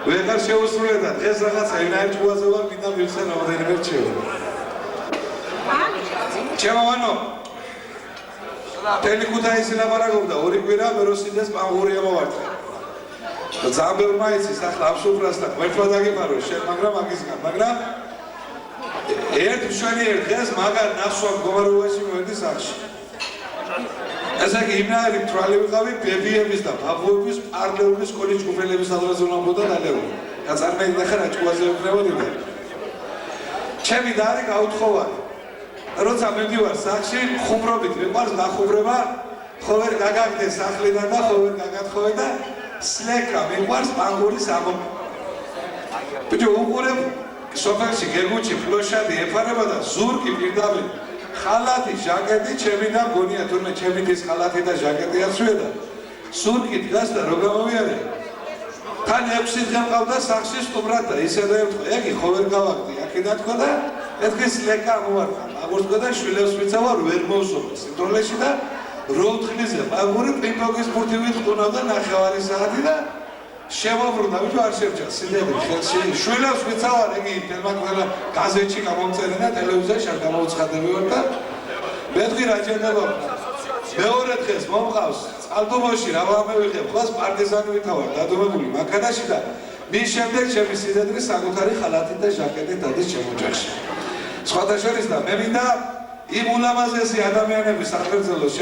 ვეღარ შეუსრულებდა დღეს რაღაცა ვინაირ ჭუაზე ვარ მინდა მივცე რამდენიმე რჩევა ჩემოვანო თელი ქუთაისი ლაპარაკობდა ორი კვირა მეროსინდეს პანგური ამოვარდა ძალიან ბევრმა იცის ახლა აბსურდს და გვერდმა დაგიფარო შენ მაგრამ მაგისგან მაგრამ ერთ მშვენიერ დღეს მაგარ ნახვა მდგომარეობაში მოვედი სახში ესე იგი იმნაირი მთვრალი ვიყავი ბებიების და ბაბუების პარლეულის სკოლის ჯგუფელების ადრეზე უნდა დალეული გაწარმოებდა ხარ ჭუაზე ვქნებოდი და ჩემი და არის გაუთხოვარი როცა მივდივარ სახში ხუმრობით მეყარს გახუბრება ხო ვერ გაგაგდეს სახლიდან და ხო ვერ გაგათხოვე და სლეკა მეყარს პანგურის ამო ბიჭო უყურებ სოფელში გეგუჩი ფლოშადი ეფარება და ზურგი პირდაპირ ხალათი ჟაკეტი ჩემი და გონია თურმე ჩემი დის ხალათი და ჟაკეტი აცვია და ზურგი დგას და რო გამოვიარე თან 6 დღე მყავდა სახში სტუმრად და ისე და ეთქვა ეგი ხო ვერ გავაგდი აქედან თქვა და ეთქვის ლეკა მოვარდა აგურსკა და შვილებს ვიცავარ ვერ მოვსოფე სიმდროლეში და რო თხლიზე პანგური პინგ-პონგის ფურთივით ყუნავდა ნახევარი საათი და შემოbrunდა ვიჯო არ შევჭა სიდები ხელში შვილებს ვიცავარ იგი თელმაკველა გაზეთში გამომწერე და ტელევიზიაში არ გამოვცხადები ვარ და მეთქვი რა ჭირდება მეორე დღეს მომყავს წყალდუბოში რა ვამევიღებ ხოლმე პარტიზანი ვითავარ დადუმებული მანქანაში და მის შემდეგ ჩემი სიდედრი საკუთარი ხალათი და ჟაკეტი დადის ჩემოჯახში სხვათა შორის და მე მინდა იმ ულამაზესი ადამიანების სახელმწიფოს